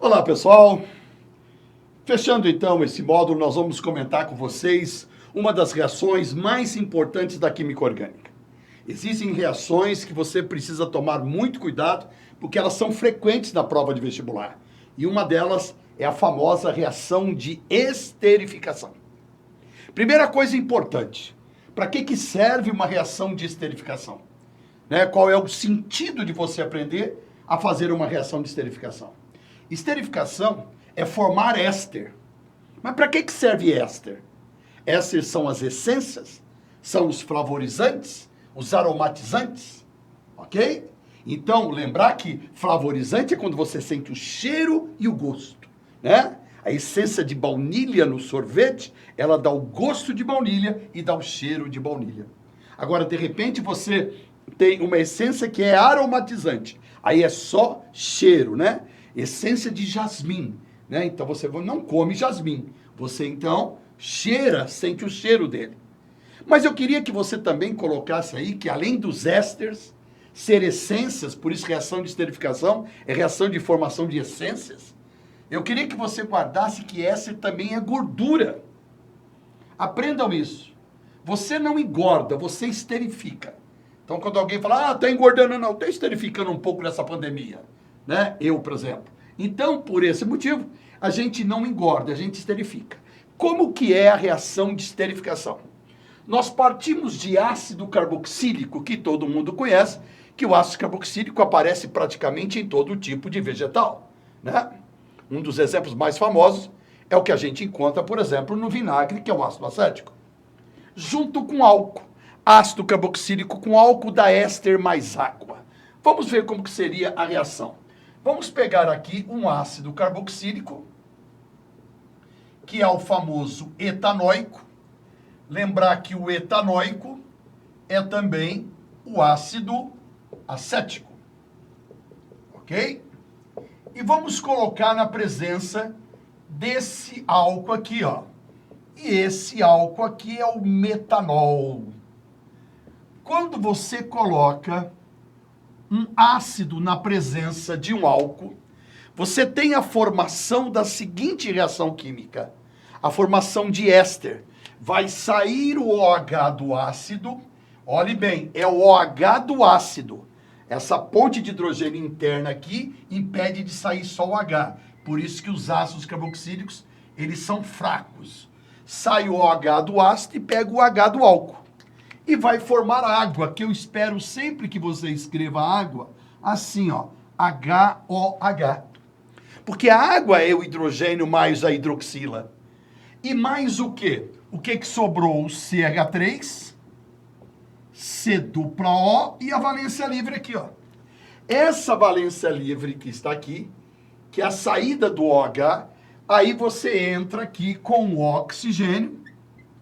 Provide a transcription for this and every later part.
Olá, pessoal. Fechando então esse módulo, nós vamos comentar com vocês uma das reações mais importantes da química orgânica. Existem reações que você precisa tomar muito cuidado, porque elas são frequentes na prova de vestibular. E uma delas é a famosa reação de esterificação. Primeira coisa importante, para que serve uma reação de esterificação? Qual é o sentido de você aprender a fazer uma reação de esterificação? Esterificação é formar éster. Mas para que serve éster? Éster são as essências, são os flavorizantes, os aromatizantes, ok? Então, lembrar que flavorizante é quando você sente o cheiro e o gosto, né? A essência de baunilha no sorvete, ela dá o gosto de baunilha e dá o cheiro de baunilha. Agora, de repente, você tem uma essência que é aromatizante. Aí é só cheiro, né? Essência de jasmim, né? Então você não come jasmim. Você então cheira, sente o cheiro dele. Mas eu queria que você também colocasse aí que além dos ésteres ser essências, por isso reação de esterificação é reação de formação de essências, eu queria que você guardasse que éster também é gordura. Aprendam isso. Você não engorda, você esterifica. Então, quando alguém fala, tá engordando, não, tá esterificando um pouco nessa pandemia, né? Eu, por exemplo. Então, por esse motivo, a gente não engorda, a gente esterifica. Como que é a reação de esterificação? Nós partimos de ácido carboxílico, que todo mundo conhece, que o ácido carboxílico aparece praticamente em todo tipo de vegetal, né? Um dos exemplos mais famosos é o que a gente encontra, por exemplo, no vinagre, que é o ácido acético. Junto com álcool. Ácido carboxílico com álcool dá éster mais água. Vamos ver como que seria a reação. Vamos pegar aqui um ácido carboxílico, que é o famoso etanóico. Lembrar que o etanóico é também o ácido acético. Ok? E vamos colocar na presença desse álcool aqui, ó. E esse álcool aqui é o metanol. Quando você coloca um ácido na presença de um álcool, você tem a formação da seguinte reação química. A formação de éster. Vai sair o OH do ácido. Olhe bem, é o OH do ácido. Essa ponte de hidrogênio interna aqui impede de sair só o H. Por isso que os ácidos carboxílicos, eles são fracos. Sai o OH do ácido e pega o H do álcool. E vai formar água, que eu espero sempre que você escreva água, assim, ó, HOH. Porque a água é o hidrogênio mais a hidroxila. E mais o quê? O que sobrou? O CH3, C dupla O e a valência livre aqui, ó. Essa valência livre que está aqui, que é a saída do OH, aí você entra aqui com o oxigênio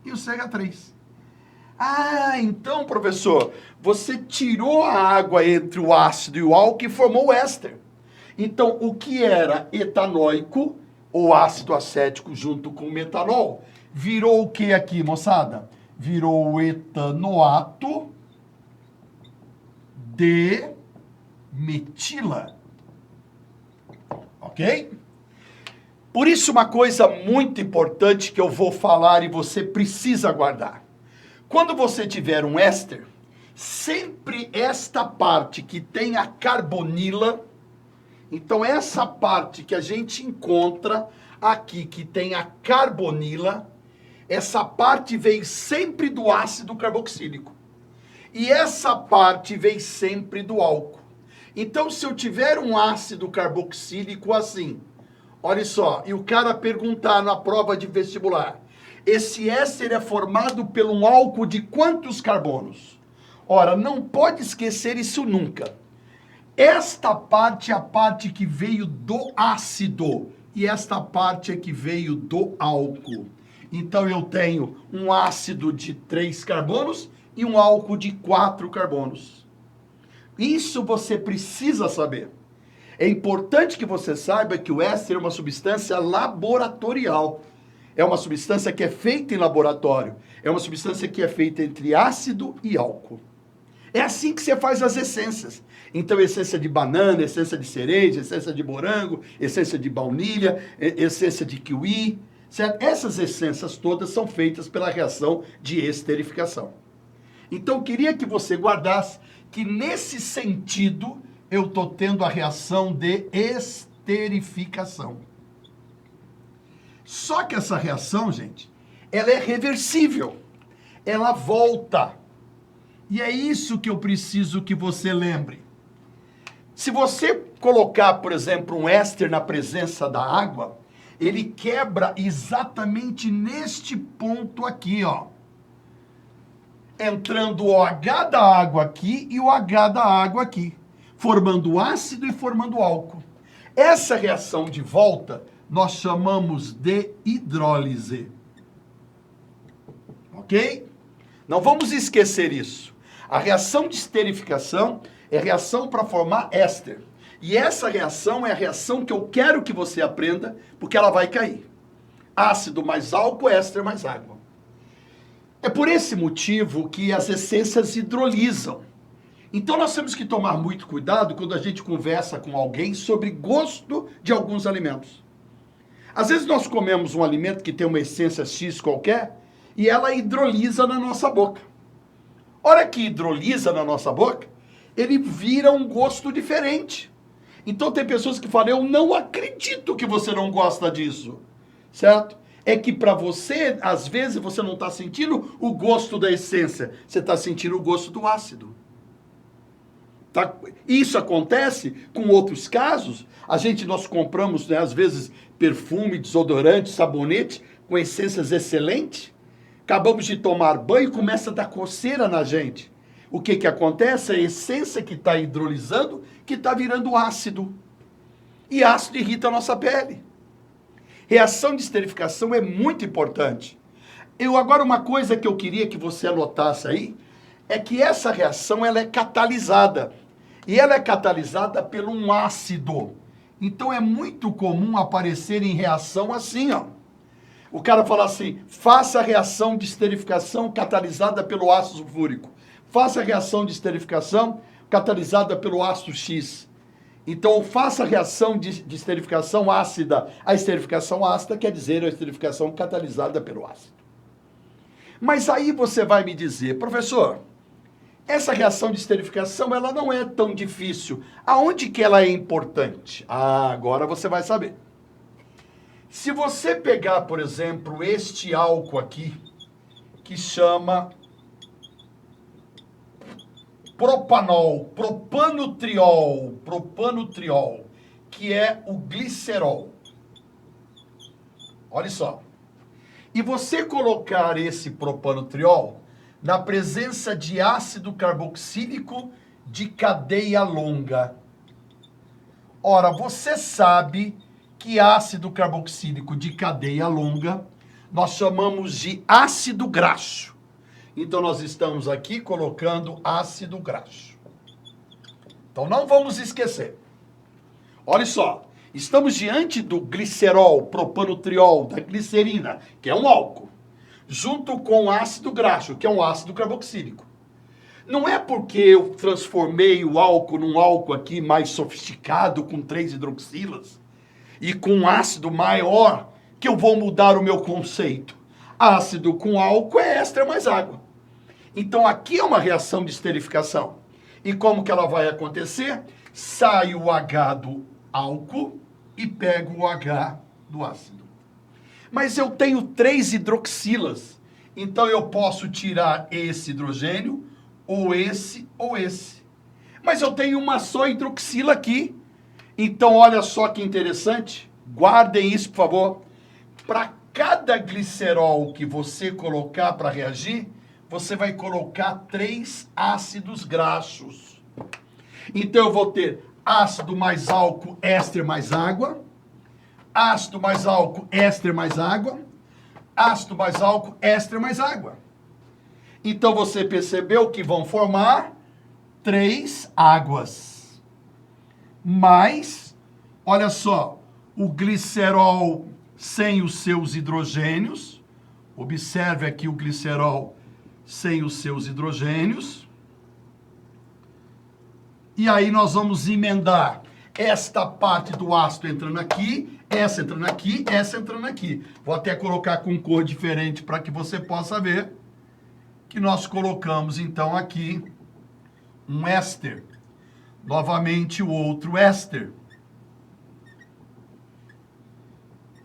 e o CH3. Ah, então, professor, você tirou a água entre o ácido e o álcool e formou o éster. Então, o que era etanóico, ou ácido acético junto com o metanol, virou o que aqui, moçada? Virou o etanoato de metila. Ok? Por isso, uma coisa muito importante que eu vou falar e você precisa guardar. Quando você tiver um éster, sempre esta parte que tem a carbonila, então essa parte que a gente encontra aqui, que tem a carbonila, essa parte vem sempre do ácido carboxílico. E essa parte vem sempre do álcool. Então, se eu tiver um ácido carboxílico assim, olha só, e o cara perguntar na prova de vestibular, esse éster é formado por um álcool de quantos carbonos? Ora, não pode esquecer isso nunca. Esta parte é a parte que veio do ácido e esta parte é que veio do álcool. Então, eu tenho um ácido de 3 carbonos e um álcool de 4 carbonos. Isso você precisa saber. É importante que você saiba que o éster é uma substância laboratorial. É uma substância que é feita em laboratório. É uma substância que é feita entre ácido e álcool. É assim que você faz as essências. Então, essência de banana, essência de cereja, essência de morango, essência de baunilha, essência de kiwi, certo? Essas essências todas são feitas pela reação de esterificação. Então, queria que você guardasse que nesse sentido eu estou tendo a reação de esterificação. Só que essa reação, gente, ela é reversível. Ela volta. E é isso que eu preciso que você lembre. Se você colocar, por exemplo, um éster na presença da água, ele quebra exatamente neste ponto aqui, ó. Entrando o OH da água aqui e o H da água aqui, formando ácido e formando álcool. Essa reação de volta nós chamamos de hidrólise. Ok? Não vamos esquecer isso. A reação de esterificação é reação para formar éster. E essa reação é a reação que eu quero que você aprenda, porque ela vai cair. Ácido mais álcool, éster mais água. É por esse motivo que as essências hidrolisam. Então nós temos que tomar muito cuidado quando a gente conversa com alguém sobre gosto de alguns alimentos. Às vezes nós comemos um alimento que tem uma essência X qualquer e ela hidrolisa na nossa boca. Hora que hidrolisa na nossa boca, ele vira um gosto diferente. Então tem pessoas que falam, eu não acredito que você não gosta disso, certo? É que para você, às vezes, você não está sentindo o gosto da essência, você está sentindo o gosto do ácido. Tá? Isso acontece com outros casos. Nós compramos, né, às vezes, perfume, desodorante, sabonete, com essências excelentes. Acabamos de tomar banho e começa a dar coceira na gente. O que acontece? A essência que está hidrolisando, que está virando ácido. E ácido irrita a nossa pele. Reação de esterificação é muito importante. Agora, uma coisa que eu queria que você anotasse aí, é que essa reação ela é catalisada. E ela é catalisada por um ácido. Então é muito comum aparecer em reação assim, ó. O cara fala assim, faça a reação de esterificação catalisada pelo ácido sulfúrico. Faça a reação de esterificação catalisada pelo ácido X. Então, faça a reação de esterificação ácida. A esterificação ácida quer dizer a esterificação catalisada pelo ácido. Mas aí você vai me dizer, professor, essa reação de esterificação ela não é tão difícil. Aonde que ela é importante? Agora você vai saber. Se você pegar, por exemplo, este álcool aqui, que chama propanol, propanotriol, que é o glicerol. Olha só. E você colocar esse propanotriol na presença de ácido carboxílico de cadeia longa. Ora, você sabe que ácido carboxílico de cadeia longa nós chamamos de ácido graxo. Então, nós estamos aqui colocando ácido graxo. Então, não vamos esquecer. Olha só, estamos diante do glicerol, propanotriol, da glicerina, que é um álcool, junto com o ácido graxo, que é um ácido carboxílico. Não é porque eu transformei o álcool num álcool aqui mais sofisticado, com 3 hidroxilas, e com um ácido maior, que eu vou mudar o meu conceito. Ácido com álcool é éster mais água. Então, aqui é uma reação de esterificação. E como que ela vai acontecer? Sai o H do álcool e pega o H do ácido. Mas eu tenho 3 hidroxilas. Então, eu posso tirar esse hidrogênio, ou esse, ou esse. Mas eu tenho uma só hidroxila aqui. Então, olha só que interessante. Guardem isso, por favor. Para cada glicerol que você colocar para reagir, você vai colocar 3 ácidos graxos. Então, eu vou ter ácido mais álcool, éster mais água. Ácido mais álcool, éster mais água. Ácido mais álcool, éster mais água. Então, você percebeu que vão formar 3 águas. Mas, olha só, o glicerol sem os seus hidrogênios. Observe aqui o glicerol sem os seus hidrogênios. E aí nós vamos emendar esta parte do ácido entrando aqui, essa entrando aqui, essa entrando aqui. Vou até colocar com cor diferente para que você possa ver que nós colocamos então aqui um éster. Novamente o outro éster.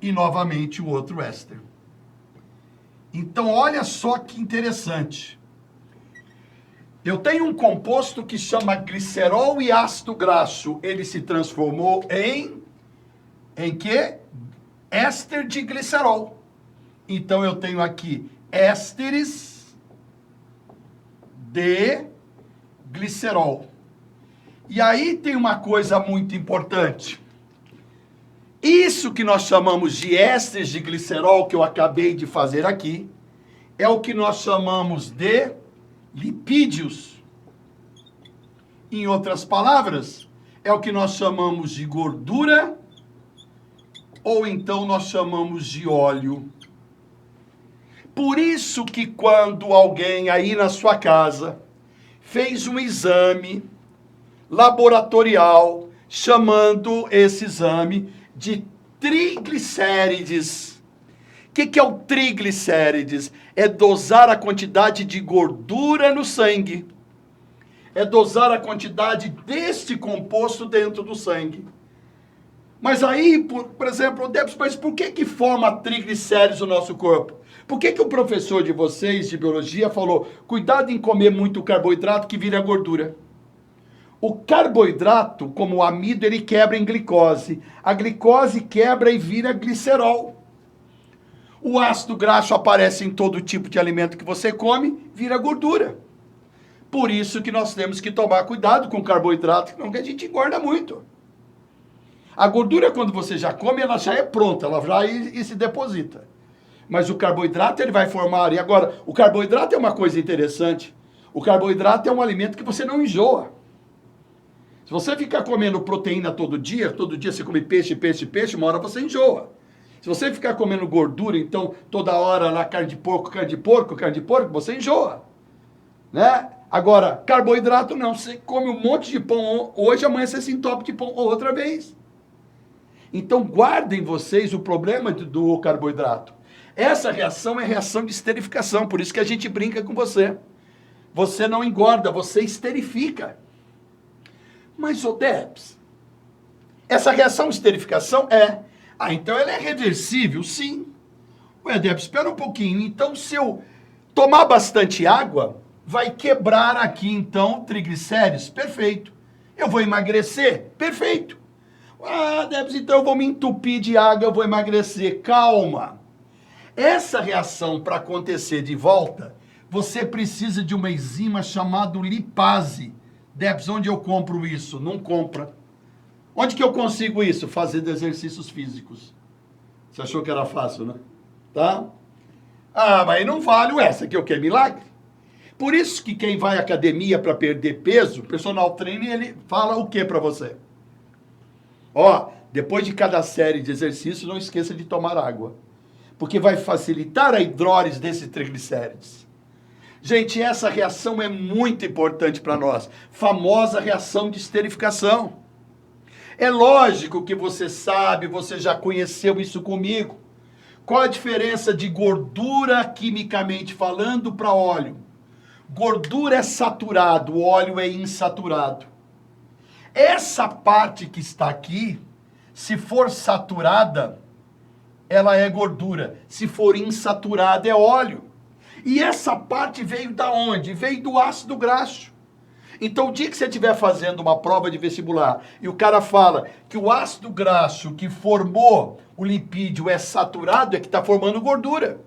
E novamente o outro éster. Então, olha só que interessante. Eu tenho um composto que chama glicerol e ácido graxo. Ele se transformou em quê? Éster de glicerol. Então, eu tenho aqui ésteres de glicerol. E aí tem uma coisa muito importante. Isso que nós chamamos de ésteres de glicerol, que eu acabei de fazer aqui, é o que nós chamamos de lipídios. Em outras palavras, é o que nós chamamos de gordura, ou então nós chamamos de óleo. Por isso que quando alguém aí na sua casa fez um exame laboratorial, chamando esse exame de triglicérides. O que é o triglicérides? É dosar a quantidade de gordura no sangue. É dosar a quantidade deste composto dentro do sangue. Mas aí, por exemplo, Debs, mas por que forma triglicéridos no nosso corpo? Por que o professor de vocês, de biologia, falou, cuidado em comer muito carboidrato que vira gordura? O carboidrato, como o amido, ele quebra em glicose. A glicose quebra e vira glicerol. O ácido graxo aparece em todo tipo de alimento que você come, vira gordura. Por isso que nós temos que tomar cuidado com o carboidrato, senão que a gente engorda muito. A gordura, quando você já come, ela já é pronta, ela já se deposita. Mas o carboidrato, ele vai formar. E agora, o carboidrato é uma coisa interessante. O carboidrato é um alimento que você não enjoa. Se você ficar comendo proteína todo dia você come peixe, uma hora você enjoa. Se você ficar comendo gordura, então, toda hora lá carne de porco, você enjoa. Né? Agora, carboidrato não. Você come um monte de pão hoje, amanhã você se entope de pão outra vez. Então, guardem vocês o problema do carboidrato. Essa reação é reação de esterificação, por isso que a gente brinca com você. Você não engorda, você esterifica. Mas, Debs, essa reação de esterificação então ela é reversível? Sim. Ué, Debs, espera um pouquinho. Então, se eu tomar bastante água, vai quebrar aqui, então, triglicéridos? Perfeito. Eu vou emagrecer? Perfeito. Ah, Debs, então eu vou me entupir de água, eu vou emagrecer. Calma. Essa reação, para acontecer de volta, você precisa de uma enzima chamada lipase. Debs, onde eu compro isso? Não compra. Onde que eu consigo isso? Fazendo exercícios físicos. Você achou que era fácil, né? Tá? Ah, mas não vale essa aqui, o que é milagre? Por isso que quem vai à academia para perder peso, o personal trainer, ele fala o que para você? Ó, depois de cada série de exercícios, não esqueça de tomar água. Porque vai facilitar a hidrólise desses triglicéridos. Gente, essa reação é muito importante para nós. Famosa reação de esterificação. É lógico que você sabe, você já conheceu isso comigo. Qual a diferença de gordura, quimicamente falando, para óleo? Gordura é saturado, óleo é insaturado. Essa parte que está aqui, se for saturada, ela é gordura. Se for insaturada, é óleo. E essa parte veio da onde? Veio do ácido graxo. Então, o dia que você estiver fazendo uma prova de vestibular e o cara fala que o ácido graxo que formou o lipídio é saturado, é que está formando gordura.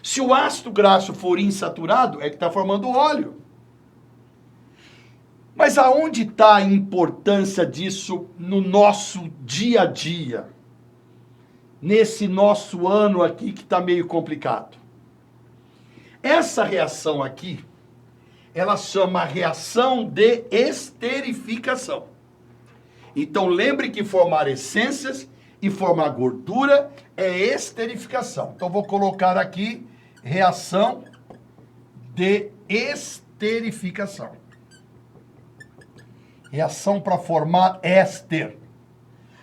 Se o ácido graxo for insaturado, é que está formando óleo. Mas aonde está a importância disso no nosso dia a dia? Nesse nosso ano aqui que está meio complicado. Essa reação aqui, ela chama reação de esterificação. Então, lembre que formar essências e formar gordura é esterificação. Então, vou colocar aqui reação de esterificação. Reação para formar éster.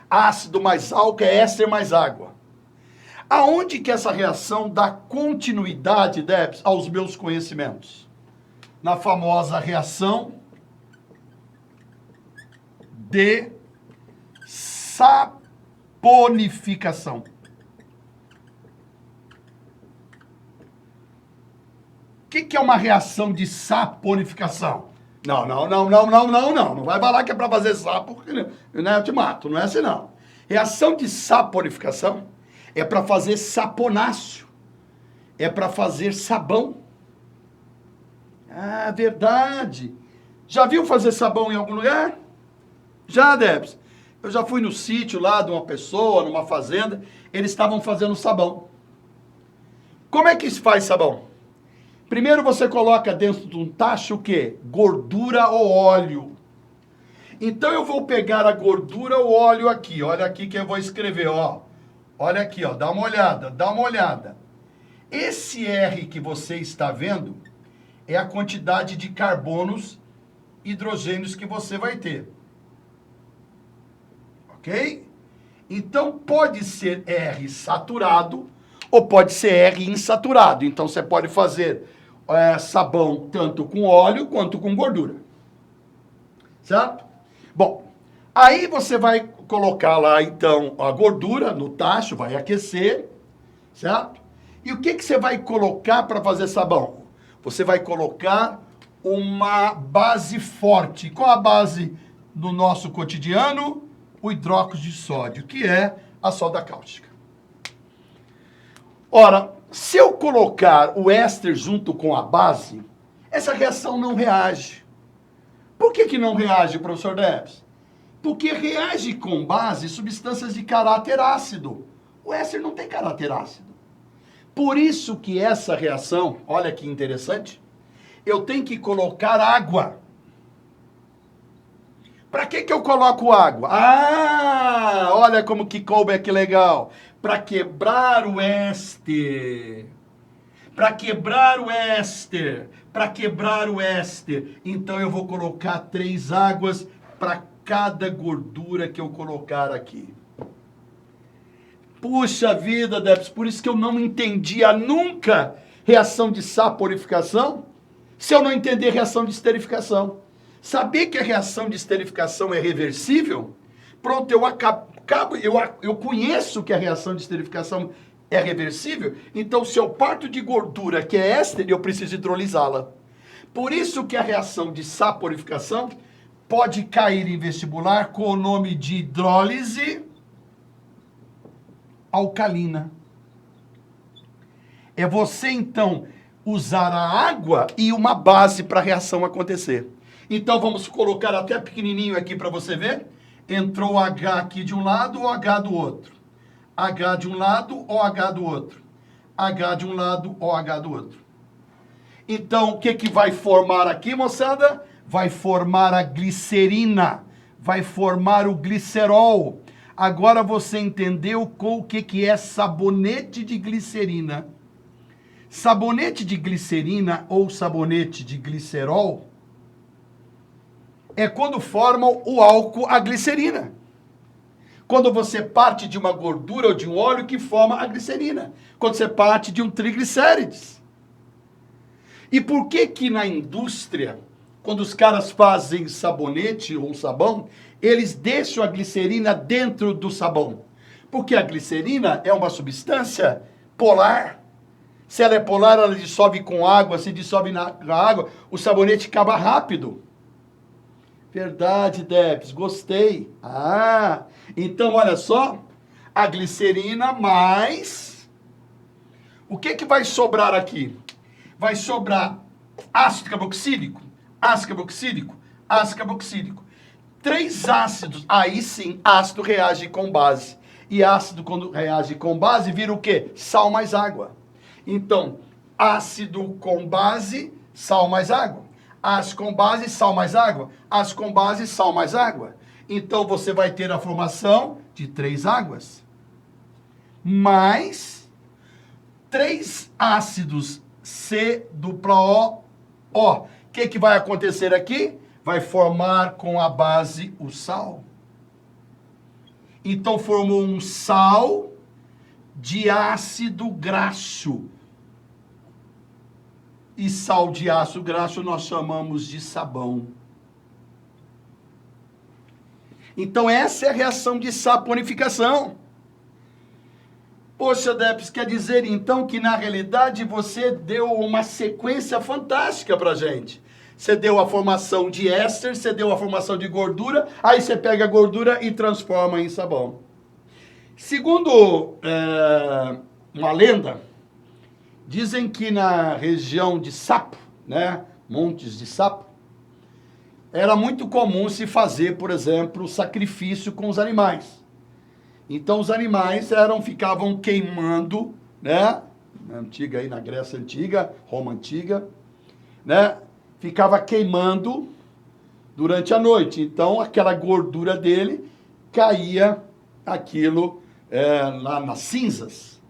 Ácido mais álcool é éster mais água. Aonde que essa reação dá continuidade, Debs, aos meus conhecimentos? Na famosa reação de saponificação. O que é uma reação de saponificação? Não. Não vai falar que é para fazer sapo, né? Eu te mato. Não é assim, não. Reação de saponificação é para fazer saponáceo. É para fazer sabão. Ah, verdade. Já viu fazer sabão em algum lugar? Já, Debs. Eu já fui no sítio lá de uma pessoa, numa fazenda. Eles estavam fazendo sabão. Como é que se faz sabão? Primeiro você coloca dentro de um tacho o quê? Gordura ou óleo. Então eu vou pegar a gordura ou óleo aqui. Olha aqui que eu vou escrever, ó. Olha aqui, ó. Dá uma olhada. Esse R que você está vendo é a quantidade de carbonos, hidrogênios que você vai ter. Ok? Então pode ser R saturado ou pode ser R insaturado. Então você pode fazer sabão tanto com óleo quanto com gordura. Certo? Bom, aí você vai colocar lá então a gordura no tacho, vai aquecer, certo? E o que você vai colocar para fazer sabão? Você vai colocar uma base forte. Qual a base do nosso cotidiano? O hidróxido de sódio, que é a soda cáustica. Ora, se eu colocar o éster junto com a base, essa reação não reage. Por que não reage, professor Debs? Porque reage com base substâncias de caráter ácido. O éster não tem caráter ácido. Por isso que essa reação, olha que interessante, eu tenho que colocar água. Para que eu coloco água? Ah, olha como que coube aqui legal. Para quebrar o éster. Para quebrar o éster. Então eu vou colocar 3 águas para cada gordura que eu colocar aqui. Puxa vida, Debs, por isso que eu não entendia nunca reação de saponificação, se eu não entender reação de esterificação. Saber que a reação de esterificação é reversível? Pronto, eu conheço que a reação de esterificação é reversível, então se eu parto de gordura que é éster, eu preciso hidrolisá-la. Por isso que a reação de saponificação pode cair em vestibular com o nome de hidrólise alcalina. É você, então, usar a água e uma base para a reação acontecer. Então, vamos colocar até pequenininho aqui para você ver. Entrou H aqui de um lado ou H do outro. H de um lado ou H do outro. H de um lado ou H do outro. Então, o que vai formar aqui, moçada? Vai formar a glicerina. Vai formar o glicerol. Agora você entendeu o que é sabonete de glicerina. Sabonete de glicerina ou sabonete de glicerol é quando formam o álcool, a glicerina. Quando você parte de uma gordura ou de um óleo que forma a glicerina. Quando você parte de um triglicérides. E por que na indústria, quando os caras fazem sabonete ou sabão, eles deixam a glicerina dentro do sabão? Porque a glicerina é uma substância polar. Se ela é polar, ela dissolve com água. Se dissolve na água, o sabonete acaba rápido. Verdade, Debs, gostei. Ah, então olha só, a glicerina mais... O que vai sobrar aqui? Vai sobrar ácido carboxílico, ácido carboxílico, ácido carboxílico. 3 ácidos, aí sim, ácido reage com base. E ácido, quando reage com base, vira o quê? Sal mais água. Então, ácido com base, sal mais água. Ácido com base, sal mais água. Ácido com base, sal mais água. Então, você vai ter a formação de 3 águas. Mais 3 ácidos C dupla O. O que vai acontecer aqui? vai formar com a base o sal. Então formou um sal de ácido graxo. E sal de ácido graxo nós chamamos de sabão. Então essa é a reação de saponificação. Poxa, Debs, quer dizer então que na realidade você deu uma sequência fantástica pra gente. Você deu a formação de éster, você deu a formação de gordura, aí você pega a gordura e transforma em sabão. Segundo uma lenda, dizem que na região de Sapo, né, Montes de Sapo, era muito comum se fazer, por exemplo, sacrifício com os animais. Então os animais ficavam queimando, né? Antiga aí na Grécia Antiga, Roma Antiga, né? Ficava queimando durante a noite. Então aquela gordura dele caía aquilo lá nas cinzas.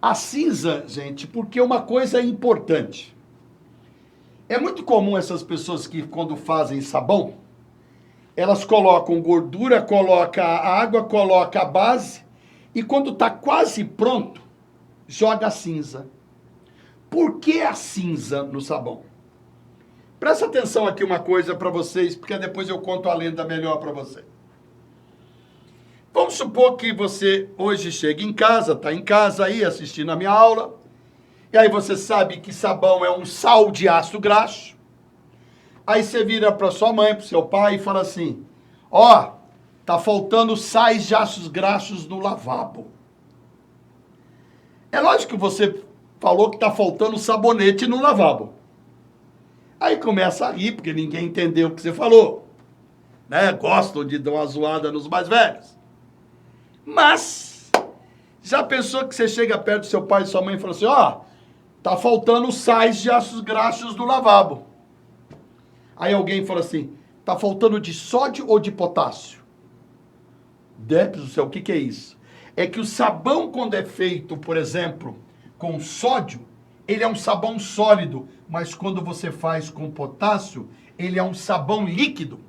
A cinza, gente, porque uma coisa é importante. É muito comum essas pessoas que quando fazem sabão, elas colocam gordura, colocam a água, colocam a base e quando está quase pronto, joga a cinza. Por que a cinza no sabão? Presta atenção aqui uma coisa para vocês, porque depois eu conto a lenda melhor para você. Vamos supor que você hoje chega em casa, está em casa aí assistindo a minha aula, e aí você sabe que sabão é um sal de ácido graxo. Aí você vira para sua mãe, para seu pai e fala assim, ó, tá faltando sais de ácidos graxos no lavabo. É lógico que você falou que tá faltando sabonete no lavabo. Aí começa a rir, porque ninguém entendeu o que você falou. Né? Gostam de dar uma zoada nos mais velhos. Mas, já pensou que você chega perto do seu pai e sua mãe e fala assim, ó, tá faltando sais de ácidos graxos no lavabo. Aí alguém fala assim, tá faltando de sódio ou de potássio? Deus do céu, o que é isso? É que o sabão, quando é feito, por exemplo, com sódio, ele é um sabão sólido, mas quando você faz com potássio, ele é um sabão líquido.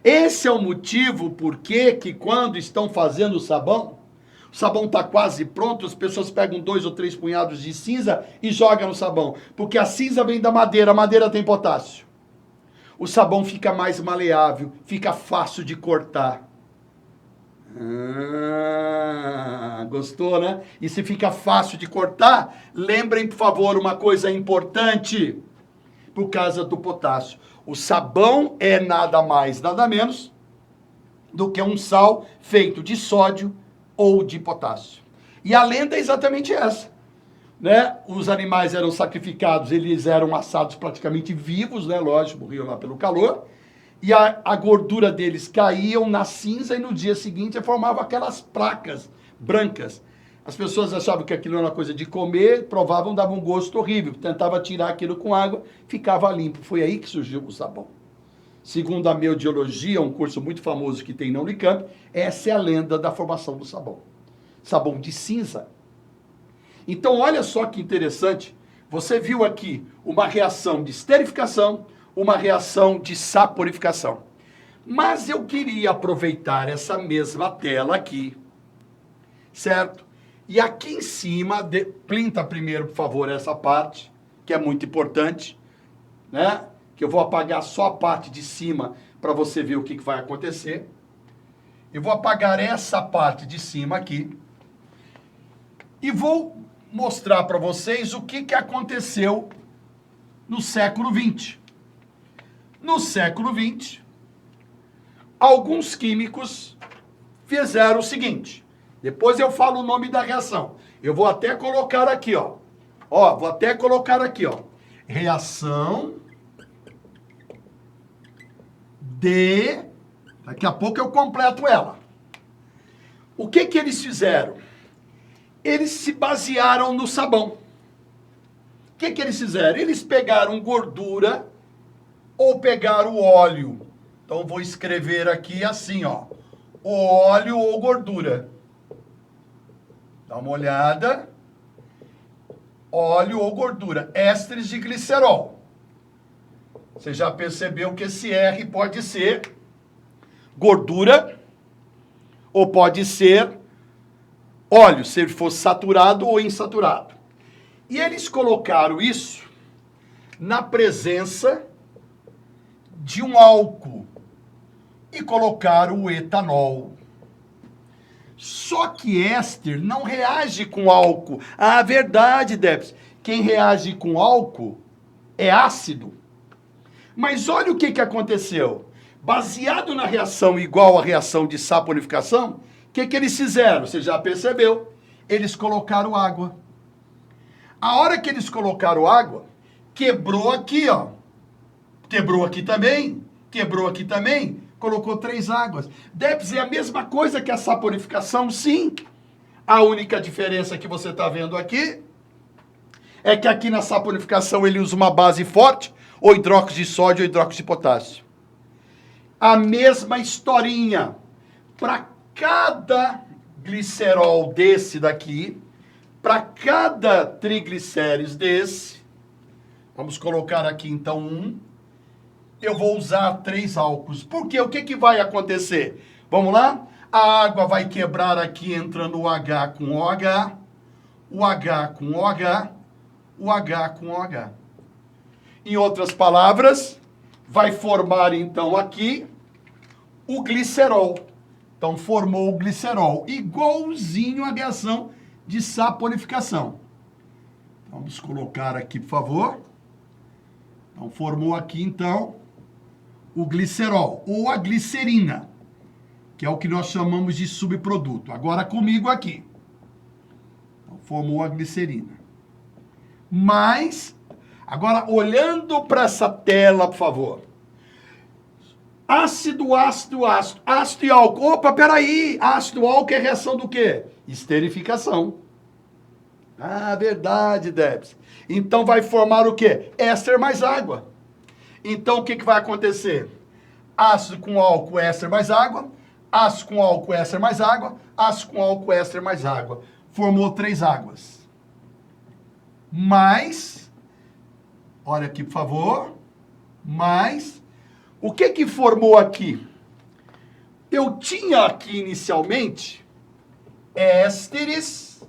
Esse é o motivo por que quando estão fazendo o sabão está quase pronto, as pessoas pegam 2 ou 3 punhados de cinza e jogam no sabão. Porque a cinza vem da madeira, a madeira tem potássio. O sabão fica mais maleável, fica fácil de cortar. Gostou, né? E se fica fácil de cortar, lembrem, por favor, uma coisa importante, por causa do potássio. O sabão é nada mais, nada menos do que um sal feito de sódio ou de potássio. E a lenda é exatamente essa, né? Os animais eram sacrificados, eles eram assados praticamente vivos, né? Lógico, morriam lá pelo calor. E a gordura deles caíam na cinza e no dia seguinte formava aquelas placas brancas. As pessoas achavam que aquilo era uma coisa de comer, provavam, dava um gosto horrível. Tentava tirar aquilo com água, ficava limpo. Foi aí que surgiu o sabão. Segundo a Meodiologia, um curso muito famoso que tem na Unicamp, essa é a lenda da formação do sabão. Sabão de cinza. Então, olha só que interessante. Você viu aqui uma reação de esterificação, uma reação de saponificação. Mas eu queria aproveitar essa mesma tela aqui, certo? E aqui em cima, printa primeiro, por favor, essa parte, que é muito importante, né? Que eu vou apagar só a parte de cima para você ver o que vai acontecer. Eu vou apagar essa parte de cima aqui e vou mostrar para vocês o que aconteceu no século XX. No século XX, alguns químicos fizeram o seguinte. Depois eu falo o nome da reação. Eu vou até colocar aqui, ó. Vou até colocar aqui, ó. Reação de... Daqui a pouco eu completo ela. O que eles fizeram? Eles se basearam no sabão. O que eles fizeram? Eles pegaram gordura ou pegaram óleo. Então, vou escrever aqui assim, ó. Óleo ou gordura. Dá uma olhada. Óleo ou gordura. Ésteres de glicerol. Você já percebeu que esse R pode ser gordura ou pode ser óleo, se ele for saturado ou insaturado. E eles colocaram isso na presença de um álcool e colocaram o etanol. Só que éster não reage com álcool. Ah, verdade, Debs. Quem reage com álcool é ácido. Mas olha o que aconteceu. Baseado na reação igual à reação de saponificação, o que eles fizeram? Você já percebeu? Eles colocaram água. A hora que eles colocaram água, quebrou aqui, ó. Quebrou aqui também. Quebrou aqui também. Colocou 3 águas. Debs, é a mesma coisa que a saponificação? Sim. A única diferença que você está vendo aqui é que aqui na saponificação ele usa uma base forte, ou hidróxido de sódio ou hidróxido de potássio. A mesma historinha. Para cada glicerol desse daqui, para cada triglicérides desse, vamos colocar aqui então 1, eu vou usar 3 álcools. Por quê? O que vai acontecer? Vamos lá? A água vai quebrar aqui entrando o H com OH, o H com OH, o H com OH. Em outras palavras, vai formar então aqui o glicerol. Então formou o glicerol, igualzinho à reação de saponificação. Vamos colocar aqui, por favor. Então formou aqui então o glicerol, ou a glicerina, que é o que nós chamamos de subproduto. Agora comigo aqui. Então, formou a glicerina. Mas, agora olhando para essa tela, por favor. Ácido, ácido, ácido. Ácido e álcool. Opa, peraí. Ácido, álcool é reação do quê? Esterificação. Ah, verdade, Debs. Então vai formar o quê? Éster mais água. Então, o que vai acontecer? Ácido com álcool, éster mais água. Ácido com álcool, éster mais água. Ácido com álcool, éster mais água. Formou 3 águas. Mais, olha aqui, por favor. Mais, o que formou aqui? Eu tinha aqui inicialmente ésteres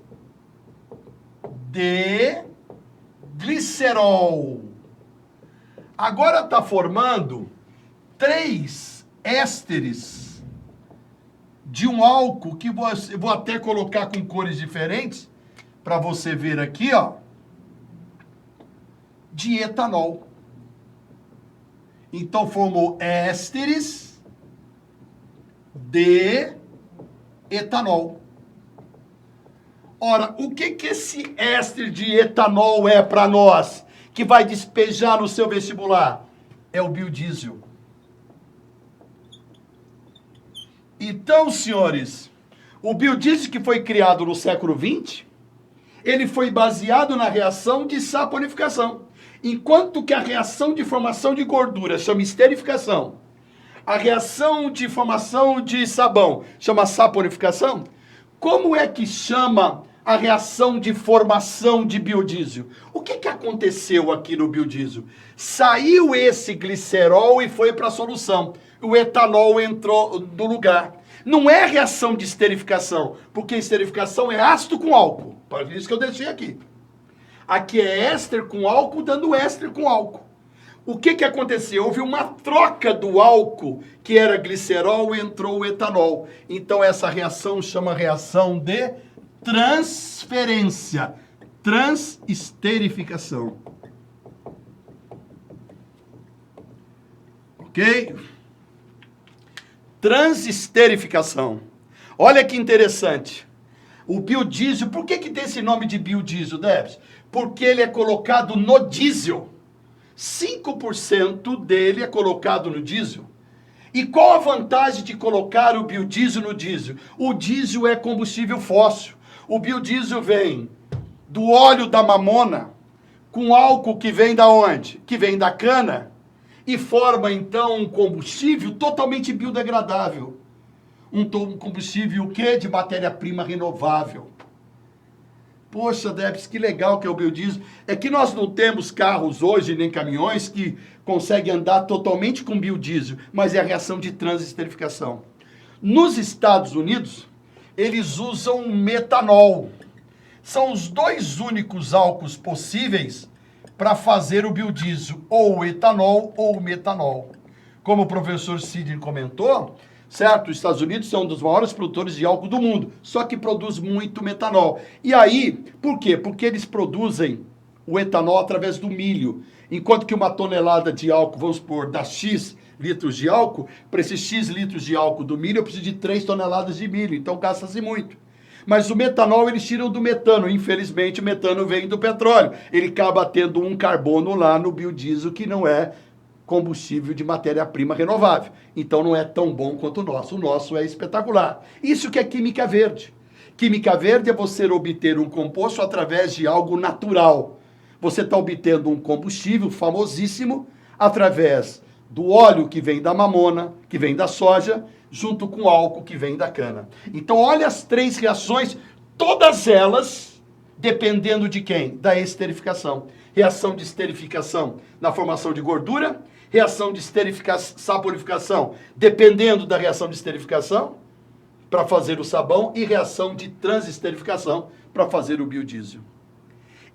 de glicerol. Agora está formando 3 ésteres de um álcool que vou até colocar com cores diferentes para você ver aqui, ó, de etanol. Então formou ésteres de etanol. Ora, o que esse éster de etanol é para nós, que vai despejar no seu vestibular? É o biodiesel. Então, senhores, o biodiesel que foi criado no século XX, ele foi baseado na reação de saponificação. Enquanto que a reação de formação de gordura chama esterificação, a reação de formação de sabão chama saponificação, como é que chama a reação de formação de biodiesel? O que aconteceu aqui no biodiesel? Saiu esse glicerol e foi para a solução. O etanol entrou no lugar. Não é reação de esterificação, porque esterificação é ácido com álcool. Por isso que eu deixei aqui. Aqui é éster com álcool dando éster com álcool. O que aconteceu? Houve uma troca do álcool, que era glicerol, e entrou o etanol. Então essa reação chama reação de transferência, transesterificação. Ok? Transesterificação. Olha que interessante. O biodiesel, por que tem esse nome de biodiesel, Debs? Porque ele é colocado no diesel. 5% dele é colocado no diesel. E qual a vantagem de colocar o biodiesel no diesel? O diesel é combustível fóssil. O biodiesel vem do óleo da mamona, com álcool que vem da onde? Que vem da cana, e forma então um combustível totalmente biodegradável. Um combustível o quê? De matéria-prima renovável. Poxa, Debs, que legal que é o biodiesel. É que nós não temos carros hoje, nem caminhões, que conseguem andar totalmente com biodiesel, mas é a reação de transesterificação. Nos Estados Unidos, eles usam metanol. São os dois únicos álcools possíveis para fazer o biodiesel, ou o etanol ou o metanol. Como o professor Sidney comentou, certo? Os Estados Unidos são um dos maiores produtores de álcool do mundo, só que produz muito metanol. E aí, por quê? Porque eles produzem o etanol através do milho, enquanto que uma tonelada de álcool, vamos supor, dá X litros de álcool, para esses X litros de álcool do milho, eu preciso de 3 toneladas de milho, então gasta-se muito. Mas o metanol eles tiram do metano, infelizmente o metano vem do petróleo, ele acaba tendo um carbono lá no biodiesel que não é combustível de matéria-prima renovável. Então não é tão bom quanto o nosso é espetacular. Isso que é química verde. Química verde é você obter um composto através de algo natural. Você está obtendo um combustível famosíssimo através do óleo que vem da mamona, que vem da soja, junto com o álcool que vem da cana. Então olha as 3 reações, todas elas dependendo de quem? Da esterificação. Reação de esterificação na formação de gordura, reação de saponificação, dependendo da reação de esterificação, para fazer o sabão, e reação de transesterificação para fazer o biodiesel.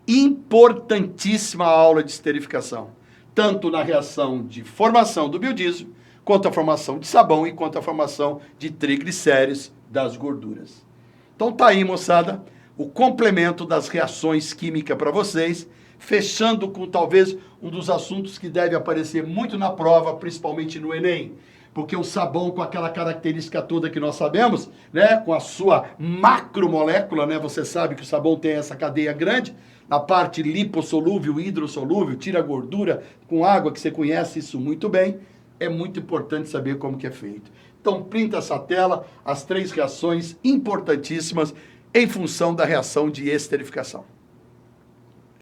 Importantíssima a aula de esterificação, tanto na reação de formação do biodiesel, quanto a formação de sabão e quanto a formação de triglicéridos das gorduras. Então tá aí, moçada, o complemento das reações químicas para vocês, fechando com talvez um dos assuntos que deve aparecer muito na prova, principalmente no Enem. Porque o sabão, com aquela característica toda que nós sabemos, né, com a sua macromolécula, né, você sabe que o sabão tem essa cadeia grande, na parte lipossolúvel, hidrossolúvel, tira a gordura com água, que você conhece isso muito bem, é muito importante saber como que é feito. Então, printa essa tela, as 3 reações importantíssimas em função da reação de esterificação.